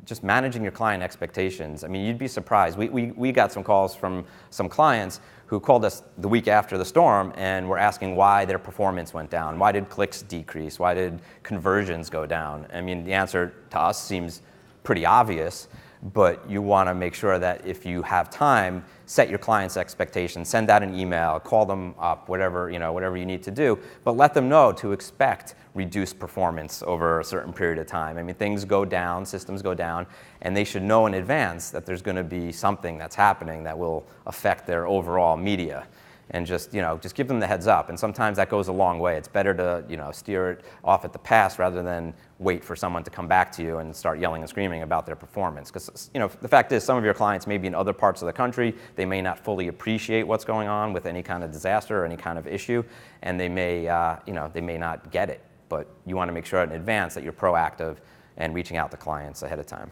just managing your client expectations. I mean, you'd be surprised. We got some calls from some clients who called us the week after the storm and were asking why their performance went down. Why did clicks decrease? Why did conversions go down? I mean, the answer to us seems pretty obvious, but you want to make sure that if you have time, set your clients' expectations, send out an email, call them up, whatever you need to do, but let them know to expect reduced performance over a certain period of time. I mean, things go down, systems go down, and they should know in advance that there's going to be something that's happening that will affect their overall media. And just give them the heads up. And sometimes that goes a long way. It's better to, steer it off at the pass rather than wait for someone to come back to you and start yelling and screaming about their performance. Because, the fact is, some of your clients may be in other parts of the country. They may not fully appreciate what's going on with any kind of disaster or any kind of issue, and they may not get it. But you want to make sure in advance that you're proactive and reaching out to clients ahead of time.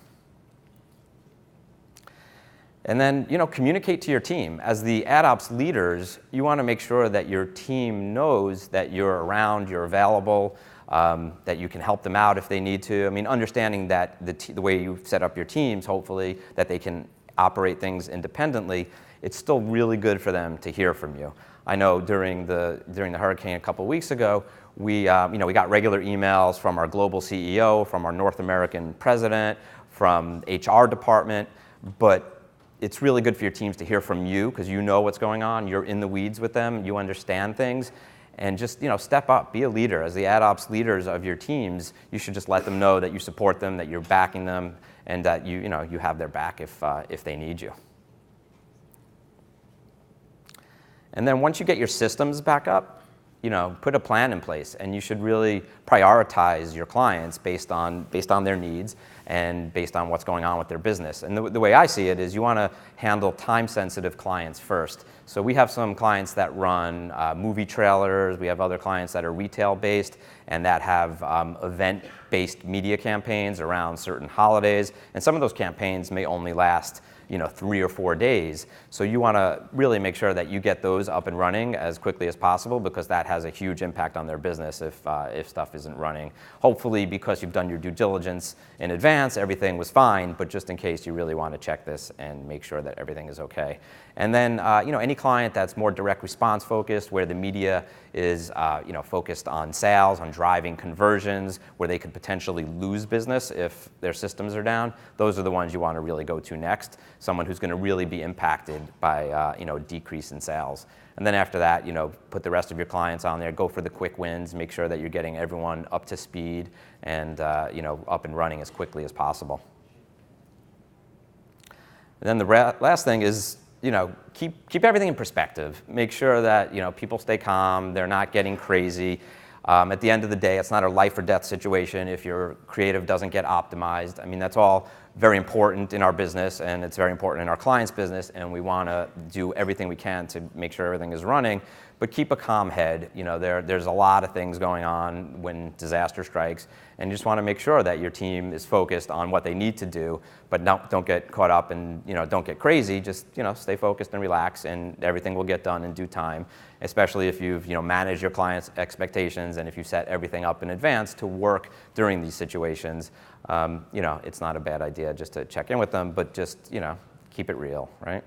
And then, communicate to your team. As the ad ops leaders, you want to make sure that your team knows that you're around, you're available, that you can help them out if they need to. I mean, understanding that the way you set up your teams, hopefully, that they can operate things independently, it's still really good for them to hear from you. I know during the hurricane a couple of weeks ago, we got regular emails from our global CEO, from our North American president, from HR department, but it's really good for your teams to hear from you because you know what's going on. You're in the weeds with them. You understand things. And just, step up. Be a leader. As the ad ops leaders of your teams, you should just let them know that you support them, that you're backing them, and that you have their back if they need you. And then once you get your systems back up, put a plan in place, and you should really prioritize your clients based on their needs and based on what's going on with their business. And the way I see it is you want to handle time-sensitive clients first. So we have some clients that run movie trailers. We have other clients that are retail-based and that have event-based media campaigns around certain holidays. And some of those campaigns may only last 3 or 4 days. So you want to really make sure that you get those up and running as quickly as possible because that has a huge impact on their business if stuff isn't running. Hopefully, because you've done your due diligence in advance, everything was fine, but just in case you really want to check this and make sure that everything is okay. And then, any client that's more direct response focused, where the media is, focused on sales, on driving conversions, where they could potentially lose business if their systems are down, those are the ones you want to really go to next. Someone who's going to really be impacted by, a decrease in sales. And then after that, put the rest of your clients on there, go for the quick wins, make sure that you're getting everyone up to speed and, up and running as quickly as possible. And then the last thing is, keep everything in perspective. Make sure that, people stay calm, they're not getting crazy. At the end of the day, it's not a life or death situation if your creative doesn't get optimized. I mean, that's all very important in our business, and it's very important in our clients' business, and we want to do everything we can to make sure everything is running, but keep a calm head. There's a lot of things going on when disaster strikes, and you just want to make sure that your team is focused on what they need to do, but don't get caught up and don't get crazy. Just stay focused and relax, and everything will get done in due time, especially if you've managed your clients' expectations and if you set everything up in advance to work during these situations. It's not a bad idea just to check in with them, but just keep it real, right?